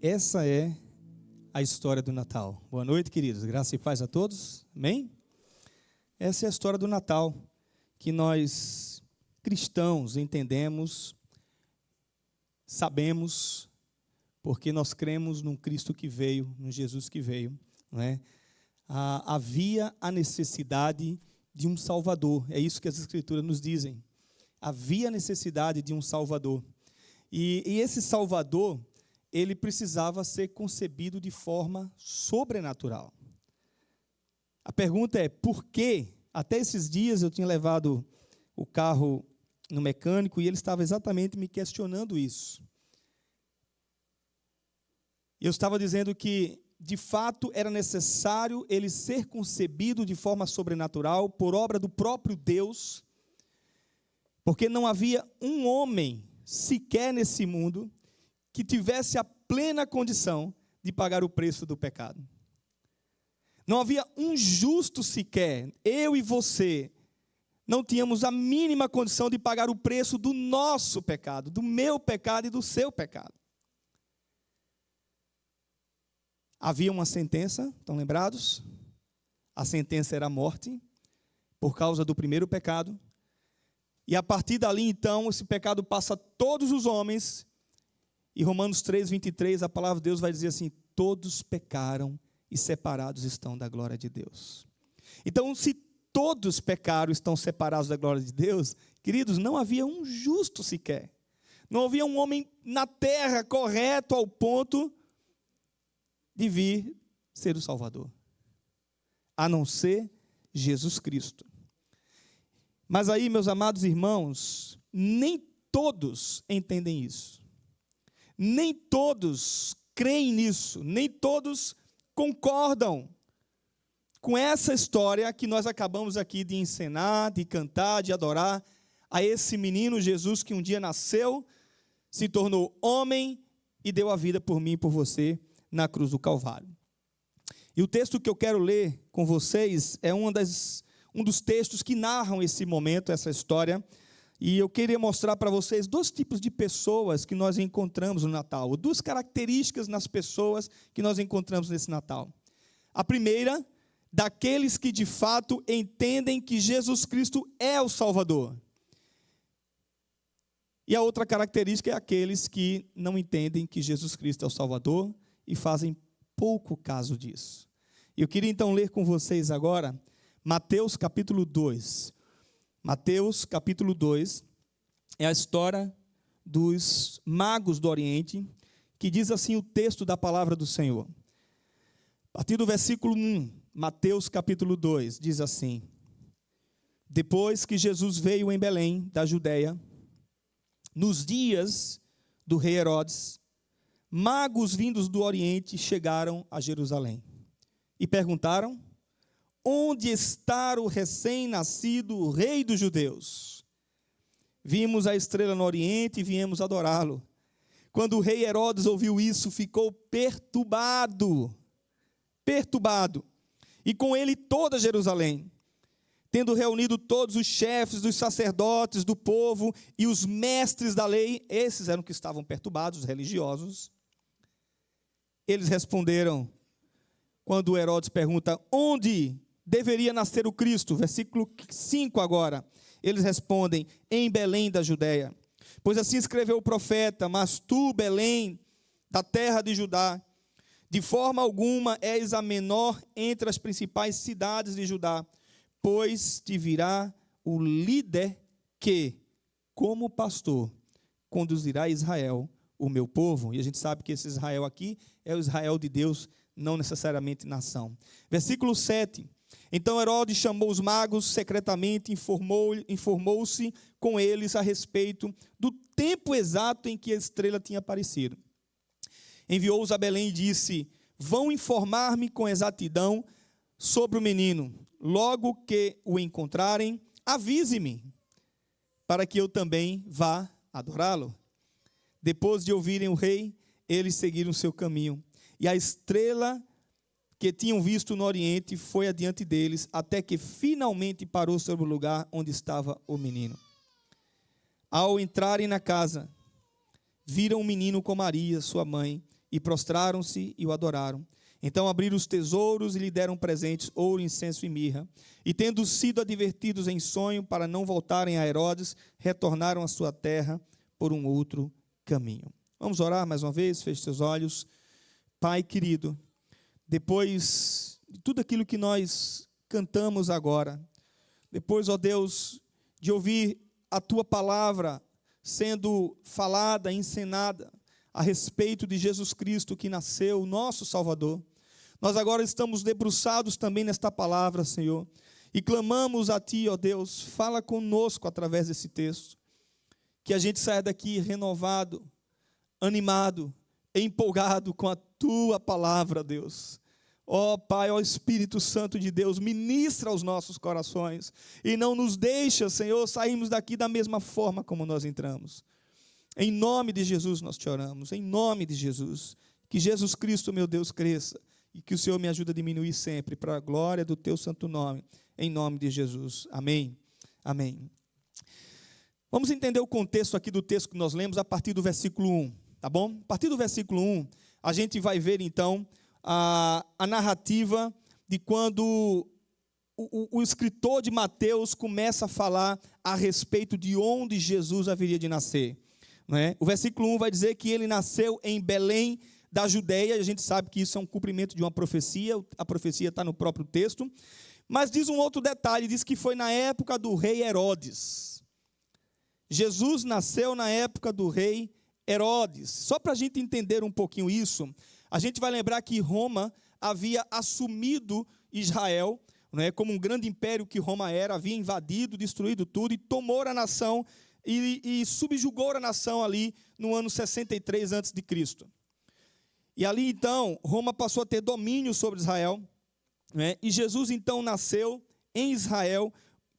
Essa é a história do Natal. Boa noite, queridos. Graça e paz a todos. Amém? Essa é a história do Natal, que nós, cristãos, entendemos, sabemos, porque nós cremos num Cristo que veio, num Jesus que veio, não é? Havia a necessidade de um Salvador. É isso que as Escrituras nos dizem. Havia a necessidade de um Salvador. E esse Salvador, ele precisava ser concebido de forma sobrenatural. A pergunta é, por quê? Até esses dias eu tinha levado o carro no mecânico e ele estava exatamente me questionando isso. Eu estava dizendo que, de fato, era necessário ele ser concebido de forma sobrenatural, por obra do próprio Deus, porque não havia um homem sequer nesse mundo que tivesse a plena condição de pagar o preço do pecado. Não havia um justo sequer, eu e você, não tínhamos a mínima condição de pagar o preço do nosso pecado, do meu pecado e do seu pecado. Havia uma sentença, estão lembrados? A sentença era a morte, por causa do primeiro pecado. E a partir dali, então, esse pecado passa a todos os homens. E Romanos 3, 23, a palavra de Deus vai dizer assim: todos pecaram e separados estão da glória de Deus. Então, se todos pecaram e estão separados da glória de Deus, queridos, não havia um justo sequer. Não havia um homem na terra correto ao ponto de vir ser o Salvador, a não ser Jesus Cristo. Mas aí, meus amados irmãos, nem todos entendem isso. Nem todos creem nisso, nem todos concordam com essa história que nós acabamos aqui de encenar, de cantar, de adorar a esse menino Jesus que um dia nasceu, se tornou homem e deu a vida por mim e por você na cruz do Calvário. E o texto que eu quero ler com vocês é um dos textos que narram esse momento, essa história. E eu queria mostrar para vocês dois tipos de pessoas que nós encontramos no Natal, duas características nas pessoas que nós encontramos nesse Natal. A primeira, daqueles que de fato entendem que Jesus Cristo é o Salvador. E a outra característica é aqueles que não entendem que Jesus Cristo é o Salvador e fazem pouco caso disso. Eu queria então ler com vocês agora Mateus capítulo 2. Mateus capítulo 2 é a história dos magos do Oriente, que diz assim o texto da palavra do Senhor. A partir do versículo 1, Mateus capítulo 2, diz assim: depois que Jesus veio em Belém, da Judeia, nos dias do rei Herodes, magos vindos do Oriente chegaram a Jerusalém e perguntaram: onde está o recém-nascido rei dos judeus? Vimos a estrela no Oriente e viemos adorá-lo. Quando o rei Herodes ouviu isso, ficou perturbado, e com ele toda Jerusalém. Tendo reunido todos os chefes dos sacerdotes do povo e os mestres da lei, esses eram que estavam perturbados, os religiosos, eles responderam, quando Herodes pergunta, onde deveria nascer o Cristo? Versículo 5 agora. Eles respondem, em Belém da Judeia. Pois assim escreveu o profeta, mas tu, Belém, da terra de Judá, de forma alguma és a menor entre as principais cidades de Judá, pois te virá o líder que, como pastor, conduzirá Israel, o meu povo. E a gente sabe que esse Israel aqui é o Israel de Deus, não necessariamente nação. Versículo 7. Então Herodes chamou os magos secretamente, informou-se com eles a respeito do tempo exato em que a estrela tinha aparecido. Enviou-os a Belém e disse, vão informar-me com exatidão sobre o menino. Logo que o encontrarem, avise-me, para que eu também vá adorá-lo. Depois de ouvirem o rei, eles seguiram seu caminho. E a estrela que tinham visto no Oriente foi adiante deles, até que finalmente parou sobre o lugar onde estava o menino. Ao entrarem na casa, viram o menino com Maria, sua mãe, e prostraram-se e o adoraram. Então abriram os tesouros e lhe deram presentes, ouro, incenso e mirra. E tendo sido advertidos em sonho para não voltarem a Herodes, retornaram à sua terra por um outro caminho. Vamos orar mais uma vez, feche seus olhos. Pai querido, depois de tudo aquilo que nós cantamos agora, depois, ó Deus, de ouvir a Tua palavra sendo falada, encenada, a respeito de Jesus Cristo que nasceu, nosso Salvador, nós agora estamos debruçados também nesta palavra, Senhor, e clamamos a Ti, ó Deus, fala conosco através desse texto, que a gente saia daqui renovado, animado, empolgado com a Tua palavra, Deus. Ó Pai, ó Espírito Santo de Deus, ministra aos nossos corações, e não nos deixa, Senhor, sairmos daqui da mesma forma como nós entramos. Em nome de Jesus nós te oramos, em nome de Jesus, que Jesus Cristo, meu Deus, cresça, e que o Senhor me ajude a diminuir sempre, para a glória do Teu santo nome, em nome de Jesus, amém, amém. Vamos entender o contexto aqui do texto que nós lemos a partir do versículo 1, tá bom? A partir do versículo 1, a gente vai ver então a narrativa de quando o escritor de Mateus começa a falar a respeito de onde Jesus haveria de nascer, não é? O versículo 1 vai dizer que ele nasceu em Belém da Judeia, e a gente sabe que isso é um cumprimento de uma profecia, a profecia está no próprio texto, mas diz um outro detalhe, diz que foi na época do rei Herodes. Jesus nasceu na época do rei Herodes. Só para a gente entender um pouquinho isso, a gente vai lembrar que Roma havia assumido Israel, né, como um grande império que Roma era, havia invadido, destruído tudo e tomou a nação e subjugou a nação ali no ano 63 a.C. E ali então, Roma passou a ter domínio sobre Israel, né, e Jesus então nasceu em Israel,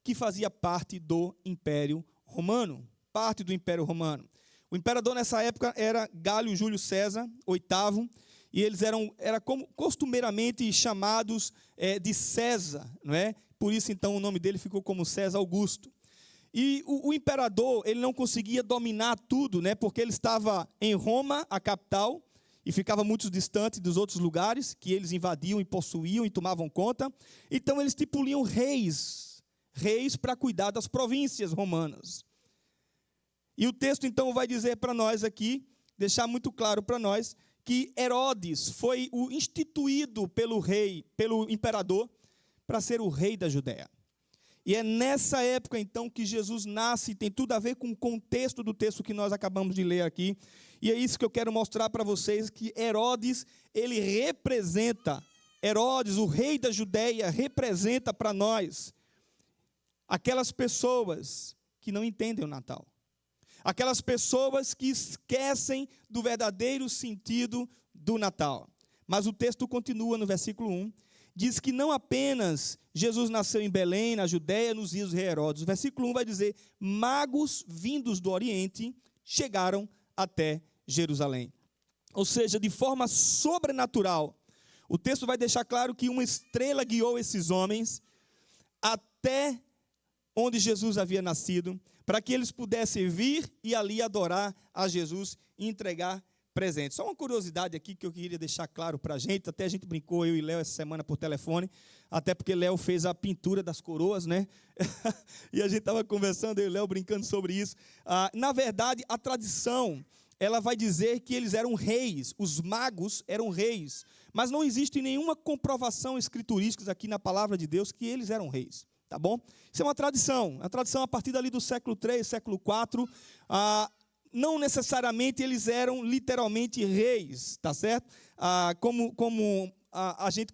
que fazia parte do Império Romano, parte do Império Romano. O imperador nessa época era Gálio Júlio César, VIII, e eles eram como costumeiramente chamados de César, não é? Por isso então o nome dele ficou como César Augusto. E o imperador, ele não conseguia dominar tudo, né? Porque ele estava em Roma, a capital, e ficava muito distante dos outros lugares que eles invadiam e possuíam e tomavam conta. Então eles estipuliam reis para cuidar das províncias romanas. E o texto então vai dizer para nós aqui, deixar muito claro para nós, que Herodes foi o instituído pelo imperador, para ser o rei da Judéia. E é nessa época então que Jesus nasce, tem tudo a ver com o contexto do texto que nós acabamos de ler aqui. E é isso que eu quero mostrar para vocês, que Herodes, ele representa, Herodes, o rei da Judéia, representa para nós aquelas pessoas que não entendem o Natal. Aquelas pessoas que esquecem do verdadeiro sentido do Natal. Mas o texto continua no versículo 1, diz que não apenas Jesus nasceu em Belém, na Judéia, nos dias do rei Herodes. O versículo 1 vai dizer, magos vindos do Oriente chegaram até Jerusalém. Ou seja, de forma sobrenatural, o texto vai deixar claro que uma estrela guiou esses homens até onde Jesus havia nascido, para que eles pudessem vir e ali adorar a Jesus e entregar presentes. Só uma curiosidade aqui que eu queria deixar claro para a gente, até a gente brincou, eu e Léo, essa semana por telefone, até porque Léo fez a pintura das coroas, né? E a gente estava conversando, eu e Léo brincando sobre isso. Na verdade, a tradição, ela vai dizer que eles eram reis, os magos eram reis, mas não existe nenhuma comprovação escriturística aqui na palavra de Deus que eles eram reis. Tá bom? Isso é uma tradição a partir dali do século 3, século 4, não necessariamente eles eram literalmente reis, tá certo? Como a gente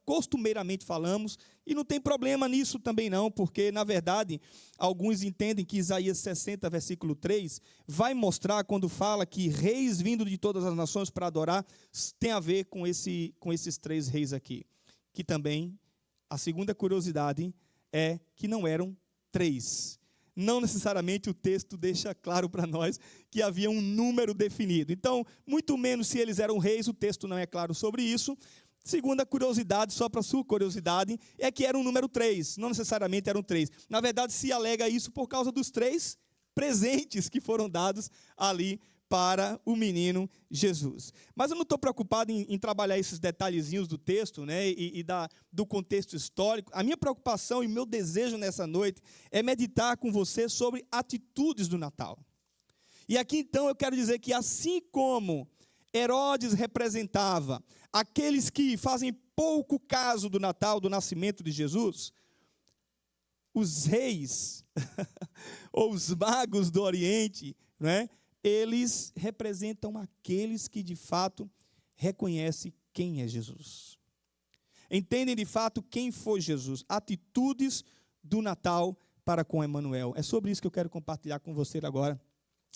costumeiramente falamos, e não tem problema nisso também não, porque na verdade, alguns entendem que Isaías 60, versículo 3, vai mostrar quando fala que reis vindo de todas as nações para adorar, tem a ver com esses três reis aqui, que também, a segunda curiosidade, é que não eram três. Não necessariamente o texto deixa claro para nós que havia um número definido. Então, muito menos se eles eram reis, o texto não é claro sobre isso. Segunda curiosidade, só para sua curiosidade, é que era um número 3, não necessariamente eram 3. Na verdade, se alega isso por causa dos 3 presentes que foram dados ali para o menino Jesus. Mas eu não estou preocupado em trabalhar esses detalhezinhos do texto, né, do contexto histórico. A minha preocupação e meu desejo nessa noite é meditar com você sobre atitudes do Natal. E aqui então eu quero dizer que assim como Herodes representava aqueles que fazem pouco caso do Natal, do nascimento de Jesus, os reis ou os magos do Oriente, né, eles representam aqueles que de fato reconhecem quem é Jesus. Entendem de fato quem foi Jesus. Atitudes do Natal para com Emanuel. É sobre isso que eu quero compartilhar com você agora.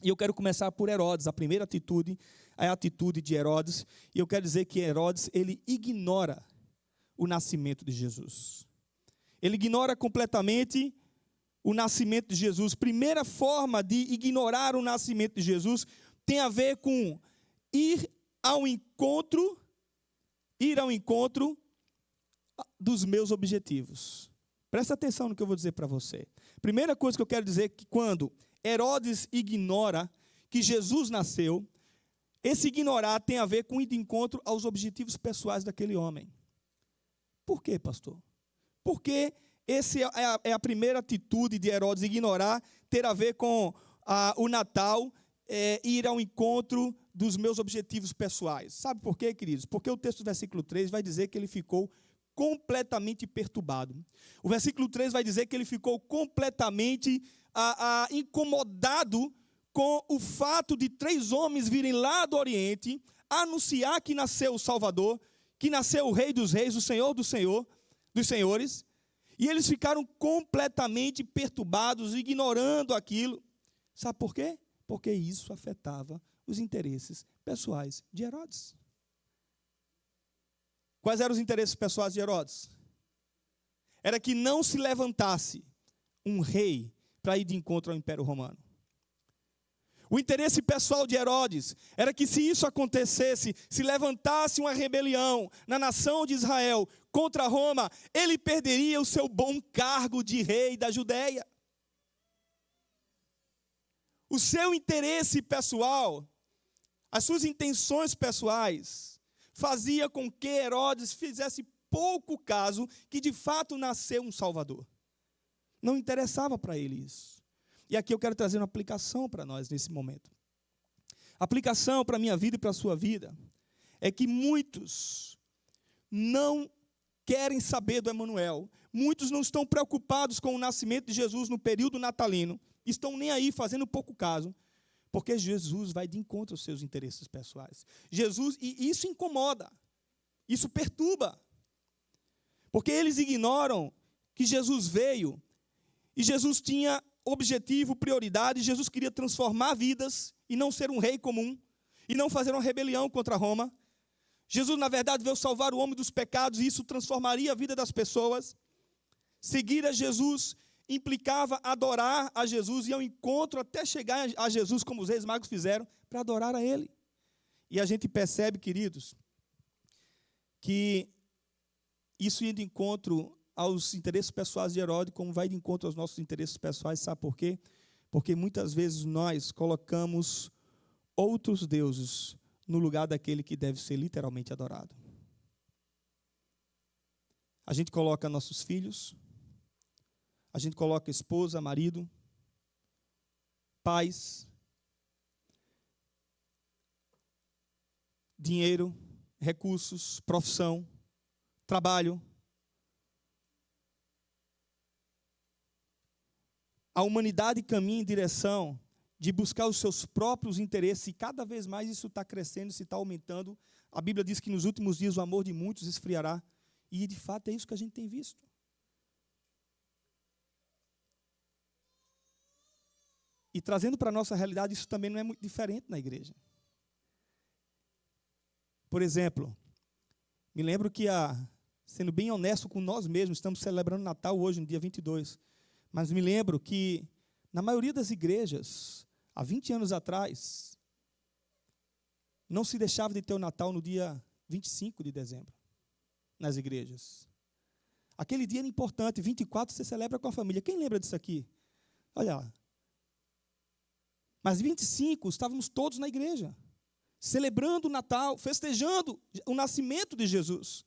E eu quero começar por Herodes. A primeira atitude é a atitude de Herodes. E eu quero dizer que Herodes, ele ignora o nascimento de Jesus. Ele ignora completamente o nascimento de Jesus. Primeira forma de ignorar o nascimento de Jesus tem a ver com ir ao encontro dos meus objetivos. Presta atenção no que eu vou dizer para você. Primeira coisa que eu quero dizer é que quando Herodes ignora que Jesus nasceu, esse ignorar tem a ver com ir de encontro aos objetivos pessoais daquele homem. Por quê, pastor? Porque essa é a primeira atitude de Herodes, ignorar, ter a ver com o Natal, ir ao encontro dos meus objetivos pessoais. Sabe por quê, queridos? Porque o texto do versículo 3 vai dizer que ele ficou completamente perturbado. O versículo 3 vai dizer que ele ficou completamente incomodado com o fato de 3 homens virem lá do Oriente anunciar que nasceu o Salvador, que nasceu o Rei dos Reis, o Senhor dos Senhores, e eles ficaram completamente perturbados, ignorando aquilo. Sabe por quê? Porque isso afetava os interesses pessoais de Herodes. Quais eram os interesses pessoais de Herodes? Era que não se levantasse um rei para ir de encontro ao Império Romano. O interesse pessoal de Herodes era que, se isso acontecesse, se levantasse uma rebelião na nação de Israel contra Roma, ele perderia o seu bom cargo de rei da Judéia. O seu interesse pessoal, as suas intenções pessoais, fazia com que Herodes fizesse pouco caso que de fato nasceu um Salvador. Não interessava para ele isso. E aqui eu quero trazer uma aplicação para nós nesse momento. A aplicação para a minha vida e para a sua vida é que muitos não querem saber do Emanuel. Muitos não estão preocupados com o nascimento de Jesus no período natalino. Estão nem aí, fazendo pouco caso, porque Jesus vai de encontro aos seus interesses pessoais. E isso incomoda, isso perturba. Porque eles ignoram que Jesus veio e Jesus tinha objetivo, prioridade. Jesus queria transformar vidas e não ser um rei comum, e não fazer uma rebelião contra Roma. Jesus, na verdade, veio salvar o homem dos pecados, e isso transformaria a vida das pessoas. Seguir a Jesus implicava adorar a Jesus, e ao encontro até chegar a Jesus, como os reis magos fizeram, para adorar a Ele. E a gente percebe, queridos, que isso ia de encontro aos interesses pessoais de Herodes, como vai de encontro aos nossos interesses pessoais. Sabe por quê? Porque muitas vezes nós colocamos outros deuses no lugar daquele que deve ser literalmente adorado. A gente coloca nossos filhos, a gente coloca esposa, marido, pais, dinheiro, recursos, profissão, trabalho. A humanidade caminha em direção de buscar os seus próprios interesses, e cada vez mais isso está crescendo, isso está aumentando. A Bíblia diz que nos últimos dias o amor de muitos esfriará, e de fato é isso que a gente tem visto. E trazendo para a nossa realidade, isso também não é muito diferente na igreja. Por exemplo, me lembro que, sendo bem honesto com nós mesmos, estamos celebrando Natal hoje, no dia 22, mas me lembro que, na maioria das igrejas, há 20 anos atrás, não se deixava de ter o Natal no dia 25 de dezembro, nas igrejas. Aquele dia era importante, 24 você celebra com a família. Quem lembra disso aqui? Olha lá. Mas 25, estávamos todos na igreja, celebrando o Natal, festejando o nascimento de Jesus.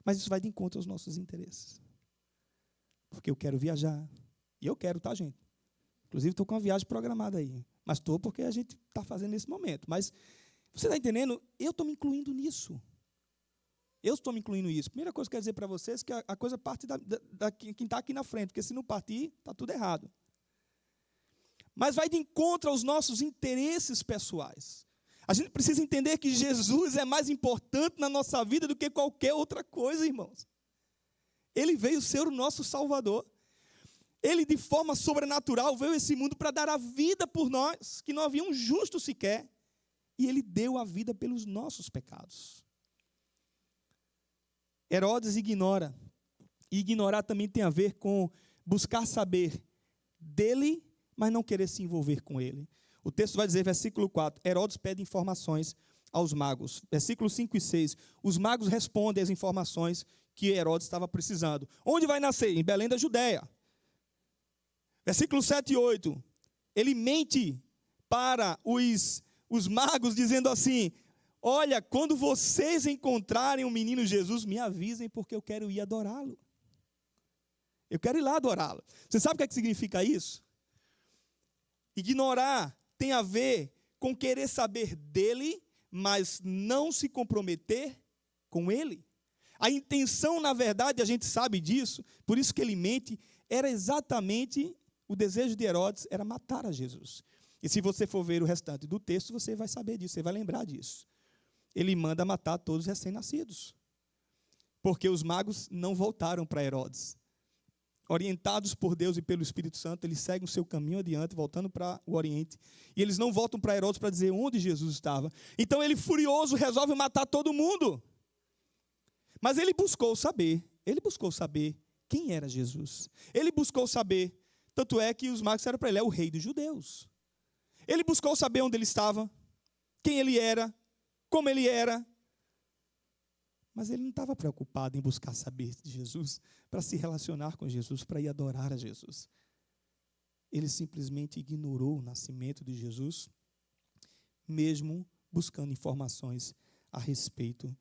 Mas isso vai de encontro aos nossos interesses. Porque eu quero viajar. E eu quero, tá, gente? Inclusive, estou com uma viagem programada aí. Mas estou porque a gente está fazendo nesse momento. Mas, você está entendendo? Eu estou me incluindo nisso. Eu estou me incluindo nisso. Primeira coisa que eu quero dizer para vocês é que a coisa parte da quem está aqui na frente. Porque se não partir, está tudo errado. Mas vai de encontro aos nossos interesses pessoais. A gente precisa entender que Jesus é mais importante na nossa vida do que qualquer outra coisa, irmãos. Ele veio ser o nosso Salvador. Ele, de forma sobrenatural, veio a esse mundo para dar a vida por nós, que não havia um justo sequer. E Ele deu a vida pelos nossos pecados. Herodes ignora. E ignorar também tem a ver com buscar saber dele, mas não querer se envolver com ele. O texto vai dizer, versículo 4, Herodes pede informações aos magos. Versículos 5 e 6, os magos respondem às informações que Herodes estava precisando. Onde vai nascer? Em Belém da Judéia. Versículos 7 e 8, ele mente para os magos, dizendo assim, olha, quando vocês encontrarem o menino Jesus, me avisem, porque eu quero ir adorá-lo. Eu quero ir lá adorá-lo. Você sabe o que significa isso? Ignorar tem a ver com querer saber dele, mas não se comprometer com ele. A intenção, na verdade, a gente sabe disso, por isso que ele mente, era exatamente o desejo de Herodes, era matar a Jesus. E se você for ver o restante do texto, você vai saber disso, você vai lembrar disso. Ele manda matar todos os recém-nascidos, porque os magos não voltaram para Herodes. Orientados por Deus e pelo Espírito Santo, eles seguem o seu caminho adiante, voltando para o Oriente. E eles não voltam para Herodes para dizer onde Jesus estava. Então ele, furioso, resolve matar todo mundo. Mas ele buscou saber quem era Jesus. Ele buscou saber, tanto é que os magos disseram para ele, é o rei dos judeus. Ele buscou saber onde ele estava, quem ele era, como ele era. Mas ele não estava preocupado em buscar saber de Jesus, para se relacionar com Jesus, para ir adorar a Jesus. Ele simplesmente ignorou o nascimento de Jesus, mesmo buscando informações a respeito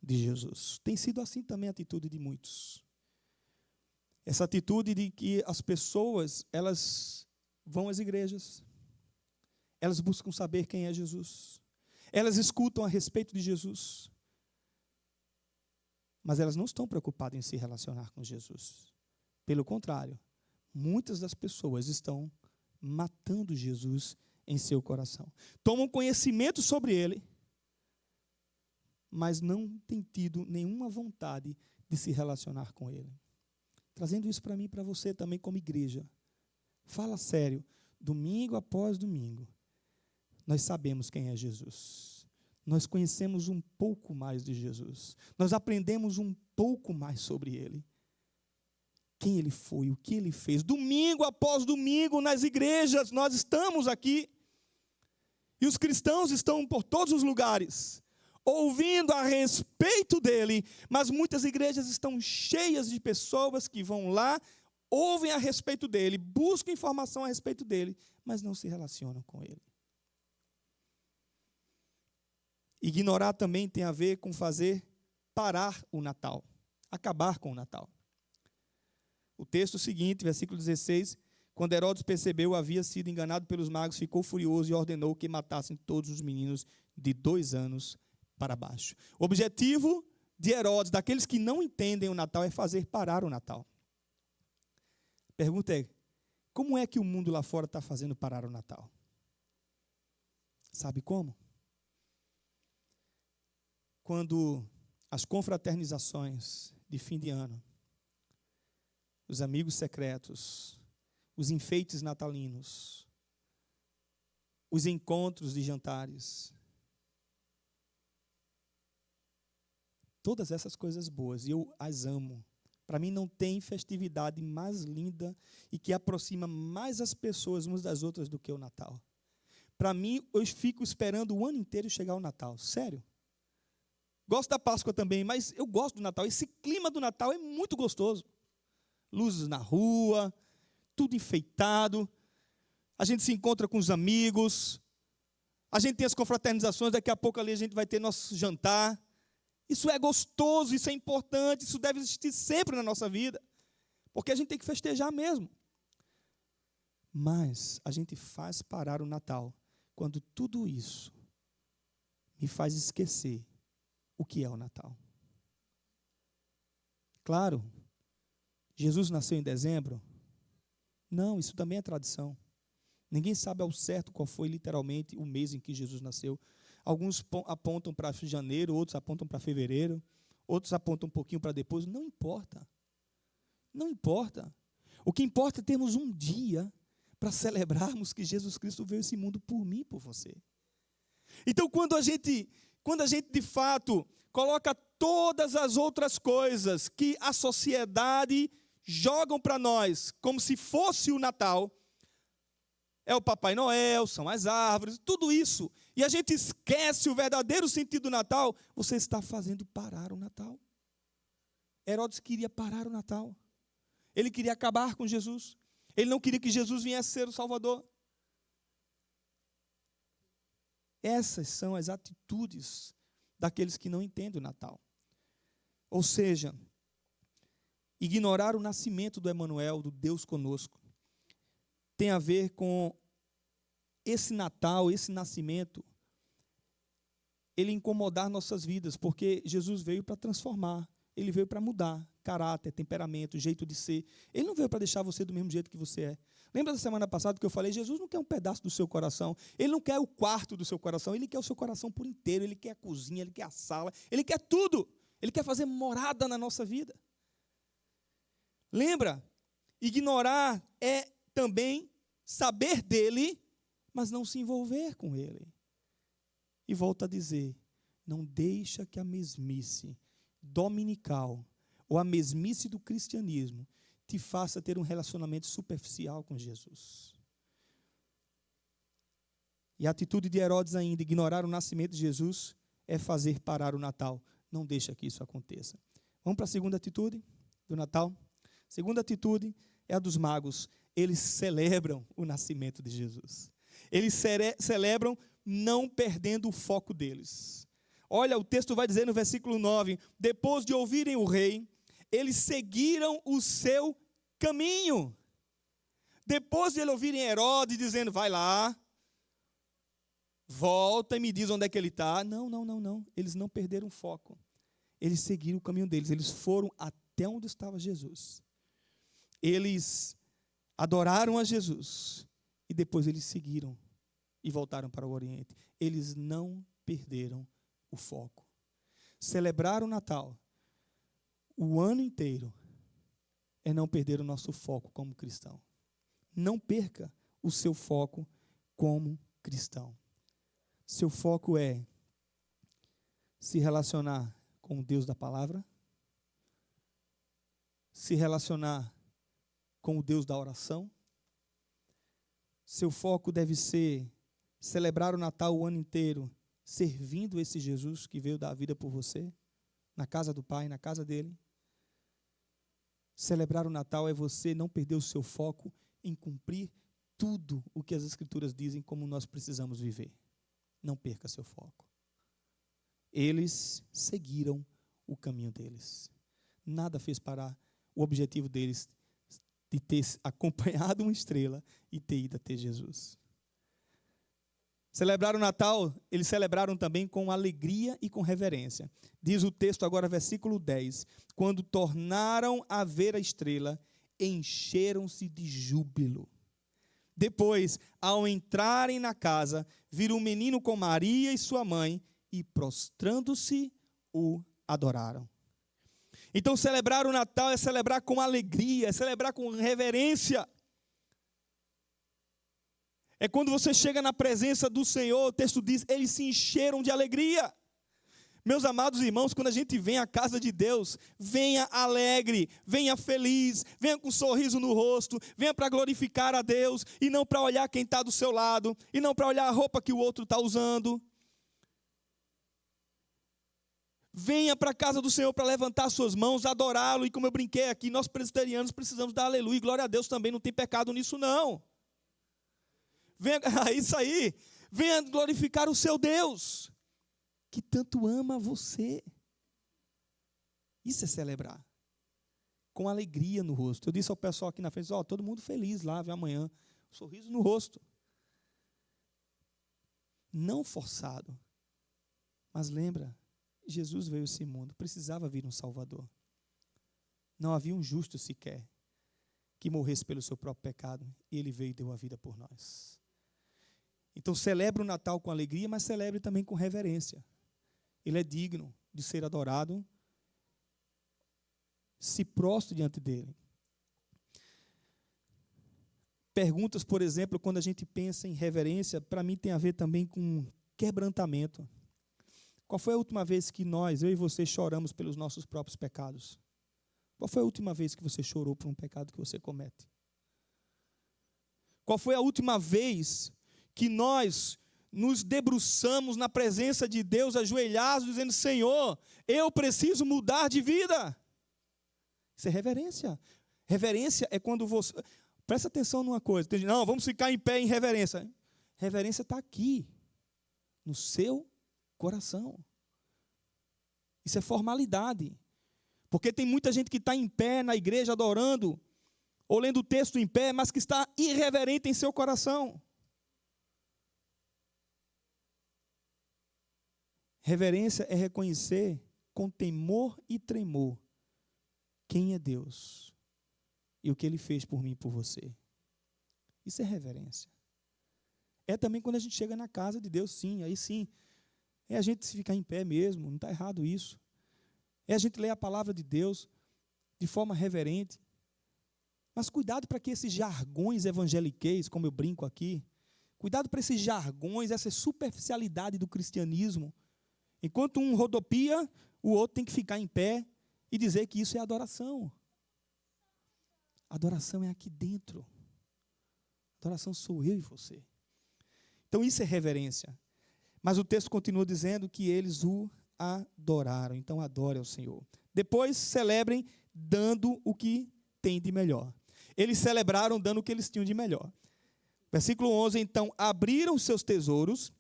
de Jesus. Tem sido assim também a atitude de muitos. Essa atitude de que as pessoas, elas vão às igrejas, elas buscam saber quem é Jesus, elas escutam a respeito de Jesus, mas elas não estão preocupadas em se relacionar com Jesus. Pelo contrário, muitas das pessoas estão matando Jesus em seu coração. Tomam conhecimento sobre ele, mas não têm tido nenhuma vontade de se relacionar com ele. Trazendo isso para mim e para você também como igreja. Fala sério, domingo após domingo, nós sabemos quem é Jesus. Nós conhecemos um pouco mais de Jesus. Nós aprendemos um pouco mais sobre ele. Quem ele foi, o que ele fez. Domingo após domingo, nas igrejas, nós estamos aqui. E os cristãos estão por todos os lugares, ouvindo a respeito dele. Mas muitas igrejas estão cheias de pessoas que vão lá, ouvem a respeito dele, buscam informação a respeito dele, mas não se relacionam com ele. Ignorar também tem a ver com fazer parar o Natal, acabar com o Natal. O texto seguinte, versículo 16, quando Herodes percebeu havia sido enganado pelos magos, ficou furioso e ordenou que matassem todos os meninos de 2 anos para baixo. O objetivo de Herodes, daqueles que não entendem o Natal, é fazer parar o Natal. A pergunta é, como é que o mundo lá fora está fazendo parar o Natal? Sabe como? Quando as confraternizações de fim de ano, os amigos secretos, os enfeites natalinos, os encontros de jantares, todas essas coisas boas, e eu as amo. Para mim não tem festividade mais linda e que aproxima mais as pessoas umas das outras do que o Natal. Para mim, eu fico esperando o ano inteiro chegar o Natal, sério. Gosto da Páscoa também, mas eu gosto do Natal. Esse clima do Natal é muito gostoso. Luzes na rua, tudo enfeitado. a gente se encontra com os amigos, a gente tem as confraternizações, daqui a pouco ali a gente vai ter nosso jantar. Isso é gostoso, isso é importante, isso deve existir sempre na nossa vida, porque a gente tem que festejar mesmo. Mas a gente faz parar o Natal quando tudo isso me faz esquecer o que é o Natal. Claro, Jesus nasceu em dezembro? Não, isso também é tradição. Ninguém sabe ao certo qual foi literalmente o mês em que Jesus nasceu. Alguns apontam para janeiro, outros apontam para fevereiro, outros apontam um pouquinho para depois. Não importa. Não importa. O que importa é termos um dia para celebrarmos que Jesus Cristo veio a esse mundo por mim e por você. Então, quando a gente de fato coloca todas as outras coisas que a sociedade jogam para nós como se fosse o Natal, é o Papai Noel, são as árvores, tudo isso, e a gente esquece o verdadeiro sentido do Natal, você está fazendo parar o Natal. Herodes queria parar o Natal. Ele queria acabar com Jesus. Ele não queria que Jesus viesse ser o Salvador. Essas são as atitudes daqueles que não entendem o Natal. Ou seja, ignorar o nascimento do Emanuel, do Deus conosco, tem a ver com esse Natal, esse nascimento, ele incomodar nossas vidas, porque Jesus veio para transformar, ele veio para mudar caráter, temperamento, jeito de ser. Ele não veio para deixar você do mesmo jeito que você é. Lembra da semana passada que eu falei, Jesus não quer um pedaço do seu coração, ele não quer o quarto do seu coração, ele quer o seu coração por inteiro, ele quer a cozinha, ele quer a sala, ele quer tudo, ele quer fazer morada na nossa vida. Lembra? Ignorar é também saber dele, mas não se envolver com ele. E volto a dizer, não deixa que a mesmice dominical ou a mesmice do cristianismo te faça ter um relacionamento superficial com Jesus. E a atitude de Herodes ainda, ignorar o nascimento de Jesus, é fazer parar o Natal. Não deixa que isso aconteça. Vamos para a segunda atitude do Natal? Segunda atitude é a dos magos. Eles celebram o nascimento de Jesus. Eles celebram não perdendo o foco deles. Olha, o texto vai dizer no versículo 9, depois de ouvirem o rei, eles seguiram o seu caminho. Depois de eles ouvirem Herodes dizendo, vai lá, volta e me diz onde é que ele está. Não. Eles não perderam o foco. Eles seguiram o caminho deles. Eles foram até onde estava Jesus. Eles adoraram a Jesus. E depois eles seguiram e voltaram para o Oriente. Eles não perderam o foco. Celebrar o Natal o ano inteiro é não perder o nosso foco como cristão. Não perca o seu foco como cristão. Seu foco é se relacionar com o Deus da palavra, se relacionar com o Deus da oração. Seu foco deve ser celebrar o Natal o ano inteiro, servindo esse Jesus que veio dar a vida por você, na casa do Pai, na casa dele. Celebrar o Natal é você não perder o seu foco em cumprir tudo o que as Escrituras dizem como nós precisamos viver. Não perca seu foco. Eles seguiram o caminho deles. Nada fez parar o objetivo deles de ter acompanhado uma estrela e ter ido até Jesus. Celebrar o Natal, eles celebraram também com alegria e com reverência. Diz o texto agora, versículo 10. Quando tornaram a ver a estrela, encheram-se de júbilo. Depois, ao entrarem na casa, viram um menino com Maria e sua mãe e, prostrando-se, o adoraram. Então, celebrar o Natal é celebrar com alegria, é celebrar com reverência. É quando você chega na presença do Senhor, o texto diz, eles se encheram de alegria. Meus amados irmãos, quando a gente vem à casa de Deus, venha alegre, venha feliz, venha com um sorriso no rosto, venha para glorificar a Deus, e não para olhar quem está do seu lado, e não para olhar a roupa que o outro está usando. Venha para a casa do Senhor para levantar suas mãos, adorá-lo, e como eu brinquei aqui, nós presbiterianos precisamos dar aleluia, e glória a Deus também, não tem pecado nisso não. Venha, isso aí. Venha glorificar o seu Deus, que tanto ama você. Isso é celebrar. Com alegria no rosto. Eu disse ao pessoal aqui na frente, todo mundo feliz lá, vem amanhã. Um sorriso no rosto. Não forçado. Mas lembra, Jesus veio a esse mundo, precisava vir um Salvador. Não havia um justo sequer que morresse pelo seu próprio pecado, e ele veio e deu a vida por nós. Então celebre o Natal com alegria, mas celebre também com reverência. Ele é digno de ser adorado. Se prostre diante dele. Perguntas, por exemplo, quando a gente pensa em reverência, para mim tem a ver também com quebrantamento. Qual foi a última vez que eu e você, choramos pelos nossos próprios pecados? Qual foi a última vez que você chorou por um pecado que você comete? Qual foi a última vez que nós nos debruçamos na presença de Deus, ajoelhados, dizendo, Senhor, eu preciso mudar de vida? Isso é reverência. Reverência é quando você... Presta atenção numa coisa. Não, vamos ficar em pé em reverência. Reverência está aqui, no seu coração. Isso é formalidade. Porque tem muita gente que está em pé na igreja adorando, ou lendo o texto em pé, mas que está irreverente em seu coração. Reverência é reconhecer com temor e tremor quem é Deus e o que Ele fez por mim e por você. Isso é reverência. É também quando a gente chega na casa de Deus, sim, aí sim. É a gente se ficar em pé mesmo, não está errado isso. É a gente ler a palavra de Deus de forma reverente. Mas cuidado para que esses jargões evangeliqueis, como eu brinco aqui, cuidado para esses jargões, essa superficialidade do cristianismo. Enquanto um rodopia, o outro tem que ficar em pé e dizer que isso é adoração. Adoração é aqui dentro. Adoração sou eu e você. Então isso é reverência. Mas o texto continua dizendo que eles o adoraram. Então adore ao Senhor. Depois celebrem dando o que tem de melhor. Eles celebraram dando o que eles tinham de melhor. Versículo 11, então abriram seus tesouros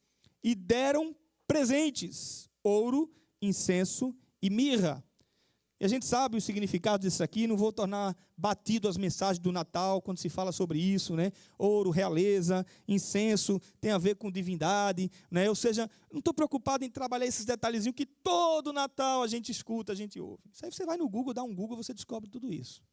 e deram presentes, ouro, incenso e mirra. E a gente sabe o significado disso aqui, não vou tornar batido as mensagens do Natal, quando se fala sobre isso, né? Ouro, realeza, incenso, tem a ver com divindade, né? Ou seja, não estou preocupado em trabalhar esses detalhezinhos que todo Natal a gente escuta, a gente ouve. Isso aí você vai no Google, dá um Google, você descobre tudo isso.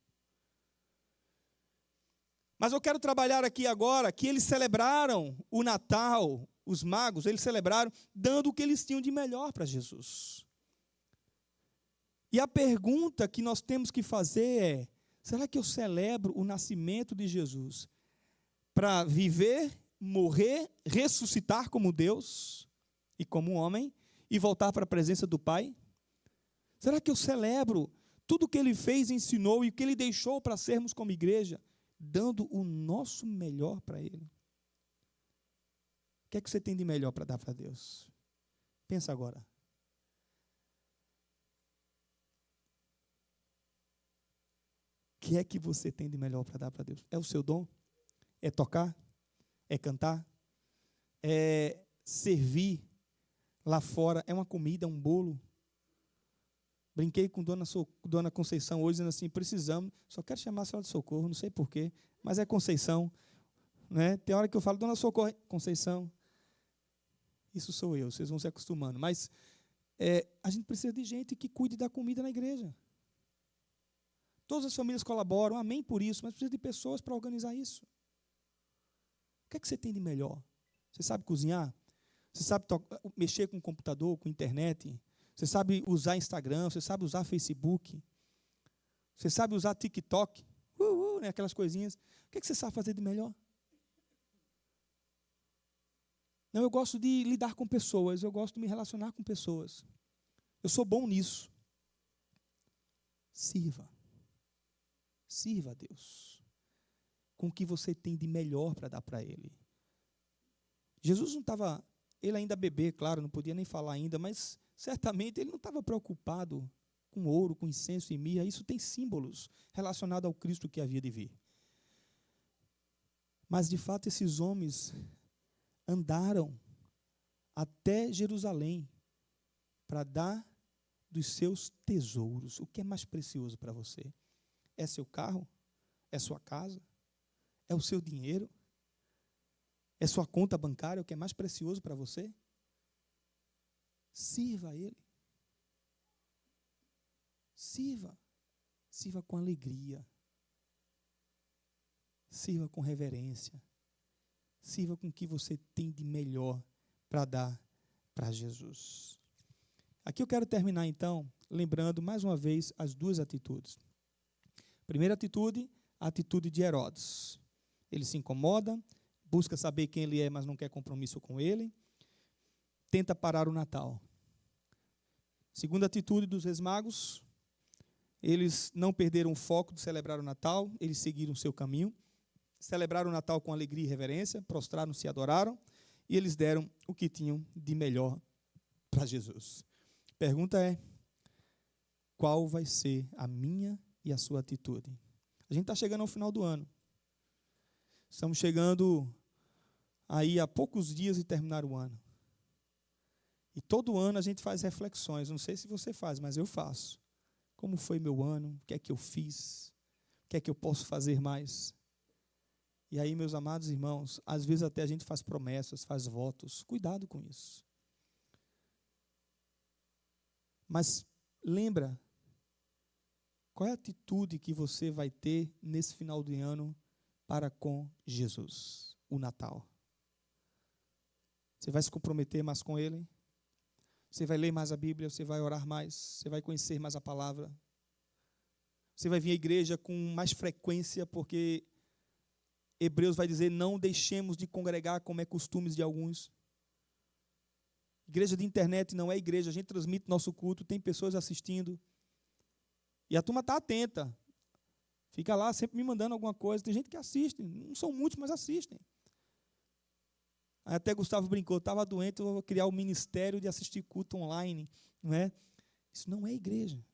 Mas eu quero trabalhar aqui agora que eles celebraram o Natal, os magos, eles celebraram dando o que eles tinham de melhor para Jesus. E a pergunta que nós temos que fazer é, será que eu celebro o nascimento de Jesus para viver, morrer, ressuscitar como Deus e como homem e voltar para a presença do Pai? Será que eu celebro tudo o que Ele fez, ensinou e o que Ele deixou para sermos como igreja, dando o nosso melhor para Ele? O que é que você tem de melhor para dar para Deus? Pensa agora. O que é que você tem de melhor para dar para Deus? É o seu dom? É tocar? É cantar? É servir lá fora? É uma comida, é um bolo? Brinquei com Dona Conceição hoje, dizendo assim, precisamos, só quero chamar a senhora de Socorro, não sei porquê, mas é Conceição. Né? Tem hora que eu falo, Dona Socorro, Conceição. Isso sou eu, vocês vão se acostumando. Mas a gente precisa de gente que cuide da comida na igreja. Todas as famílias colaboram, amém por isso, mas precisa de pessoas para organizar isso. O que é que você tem de melhor? Você sabe cozinhar? Você sabe mexer com computador, com internet? Você sabe usar Instagram? Você sabe usar Facebook? Você sabe usar TikTok? Né, aquelas coisinhas. O que é que você sabe fazer de melhor? Não, eu gosto de lidar com pessoas, eu gosto de me relacionar com pessoas. Eu sou bom nisso. Sirva. Sirva a Deus com o que você tem de melhor para dar para Ele. Jesus não estava, ele ainda bebê, claro, não podia nem falar ainda, mas certamente ele não estava preocupado com ouro, com incenso e mirra. Isso tem símbolos relacionados ao Cristo que havia de vir. Mas, de fato, esses homens andaram até Jerusalém para dar dos seus tesouros. O que é mais precioso para você? É seu carro? É sua casa? É o seu dinheiro? É sua conta bancária? O que é mais precioso para você? Sirva a Ele. Sirva. Sirva com alegria. Sirva com reverência. Sirva com o que você tem de melhor para dar para Jesus. Aqui eu quero terminar, então, lembrando mais uma vez as duas atitudes. Primeira atitude, a atitude de Herodes. Ele se incomoda, busca saber quem ele é, mas não quer compromisso com ele. Tenta parar o Natal. Segunda atitude dos reis magos. Eles não perderam o foco de celebrar o Natal, eles seguiram o seu caminho. Celebraram o Natal com alegria e reverência, prostraram-se e adoraram, e eles deram o que tinham de melhor para Jesus. Pergunta é, qual vai ser a minha e a sua atitude? A gente está chegando ao final do ano. Estamos chegando aí a poucos dias de terminar o ano. E todo ano a gente faz reflexões, não sei se você faz, mas eu faço. Como foi meu ano? O que é que eu fiz? O que é que eu posso fazer mais? E aí, meus amados irmãos, às vezes até a gente faz promessas, faz votos. Cuidado com isso. Mas lembra, qual é a atitude que você vai ter nesse final de ano para com Jesus, o Natal? Você vai se comprometer mais com Ele? Você vai ler mais a Bíblia? Você vai orar mais? Você vai conhecer mais a palavra? Você vai vir à igreja com mais frequência, porque Hebreus vai dizer, não deixemos de congregar como é costumes de alguns. Igreja de internet não é igreja, a gente transmite nosso culto, tem pessoas assistindo. E a turma está atenta. Fica lá sempre me mandando alguma coisa. Tem gente que assiste, não são muitos, mas assistem. Aí até Gustavo brincou, estava doente, eu vou criar o ministério de assistir culto online. Não é? Isso não é igreja.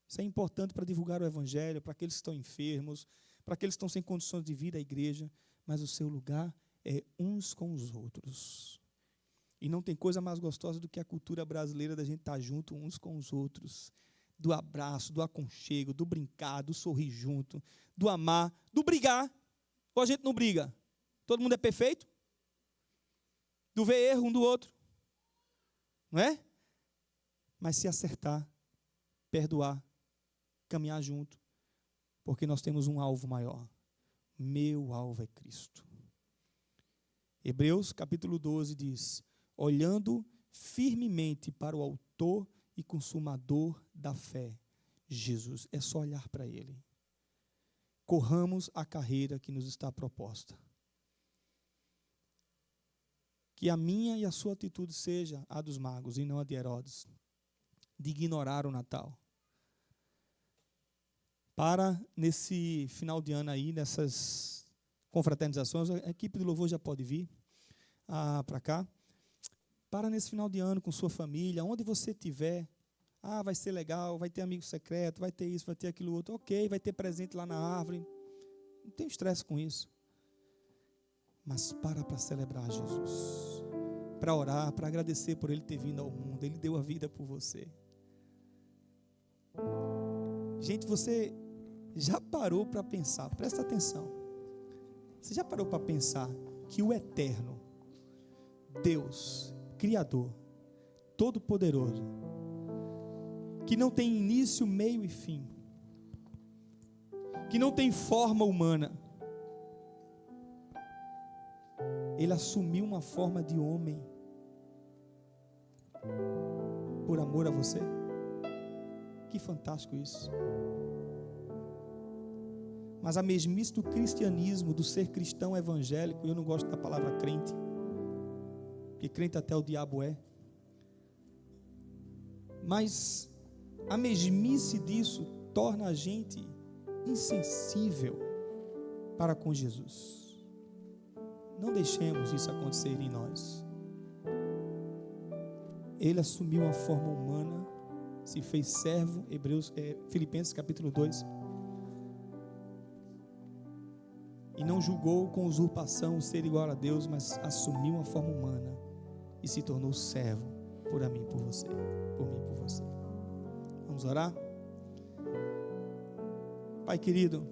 Isso é importante para divulgar o evangelho, para aqueles que estão enfermos, para aqueles que estão sem condições de vir à igreja, mas o seu lugar é uns com os outros. E não tem coisa mais gostosa do que a cultura brasileira da gente estar junto uns com os outros. Do abraço, do aconchego, do brincar, do sorrir junto, do amar, do brigar. Ou a gente não briga? Todo mundo é perfeito? Do ver erro um do outro. Não é? Mas se acertar, perdoar, caminhar junto, porque nós temos um alvo maior. Meu alvo é Cristo. Hebreus capítulo 12 diz, olhando firmemente para o autor e consumador da fé, Jesus. É só olhar para Ele. Corramos a carreira que nos está proposta. Que a minha e a sua atitude seja a dos magos e não a de Herodes, de ignorar o Natal. Para, nesse final de ano aí, nessas confraternizações, a equipe de louvor já pode vir para cá. Para nesse final de ano com sua família, onde você estiver. Vai ser legal, vai ter amigo secreto, vai ter isso, vai ter aquilo outro. Ok, vai ter presente lá na árvore. Não tem estresse com isso. Mas para celebrar Jesus. Para orar, para agradecer por Ele ter vindo ao mundo. Ele deu a vida por você. Gente, você já parou para pensar, presta atenção. Você já parou para pensar que o eterno, Deus, Criador, Todo-Poderoso, que não tem início, meio e fim, que não tem forma humana, Ele assumiu uma forma de homem por amor a você? Que fantástico isso. Mas a mesmice do cristianismo, do ser cristão evangélico, eu não gosto da palavra crente, porque crente até o diabo é. Mas a mesmice disso torna a gente insensível para com Jesus. Não deixemos isso acontecer em nós. Ele assumiu uma forma humana, se fez servo, Filipenses capítulo 2. e não julgou com usurpação o ser igual a Deus, mas assumiu uma forma humana e se tornou servo por mim e por você. Vamos orar? Pai querido,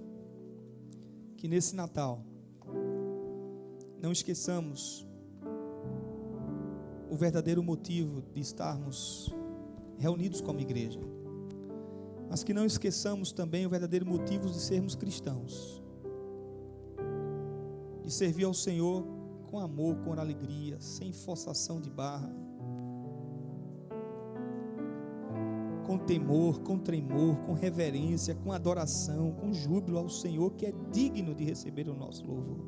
que nesse Natal não esqueçamos o verdadeiro motivo de estarmos reunidos como igreja, mas que não esqueçamos também o verdadeiro motivo de sermos cristãos, de servir ao Senhor com amor, com alegria, sem forçação de barra, com temor, com tremor, com reverência, com adoração, com júbilo ao Senhor, que é digno de receber o nosso louvor.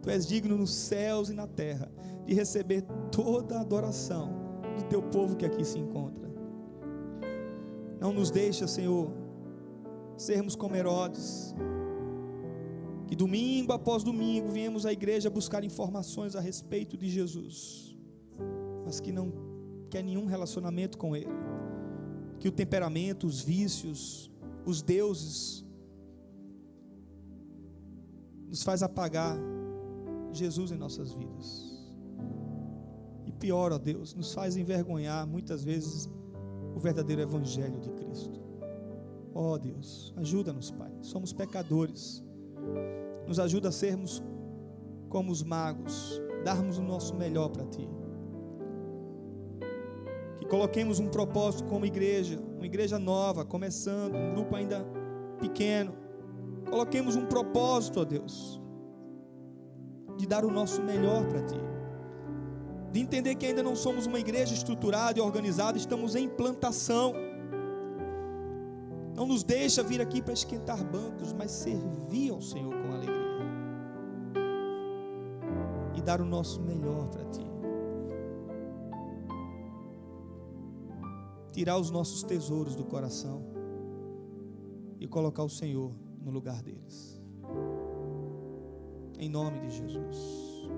Tu és digno nos céus e na terra de receber toda a adoração do teu povo que aqui se encontra. Não nos deixa, Senhor, sermos como Herodes, que domingo após domingo viemos à igreja buscar informações a respeito de Jesus, mas que não quer nenhum relacionamento com Ele, que o temperamento, os vícios, os deuses nos faz apagar Jesus em nossas vidas. E pior, ó Deus, nos faz envergonhar muitas vezes o verdadeiro evangelho de Cristo. Ó Deus, ajuda-nos, Pai. Somos pecadores. Nos ajuda a sermos como os magos, darmos o nosso melhor para Ti. Que coloquemos um propósito como igreja, uma igreja nova, começando, um grupo ainda pequeno. Coloquemos um propósito, ó Deus, de dar o nosso melhor para Ti, de entender que ainda não somos uma igreja estruturada e organizada, estamos em plantação. Não nos deixa vir aqui para esquentar bancos, mas servir ao Senhor com alegria e dar o nosso melhor para Ti, tirar os nossos tesouros do coração e colocar o Senhor no lugar deles, em nome de Jesus.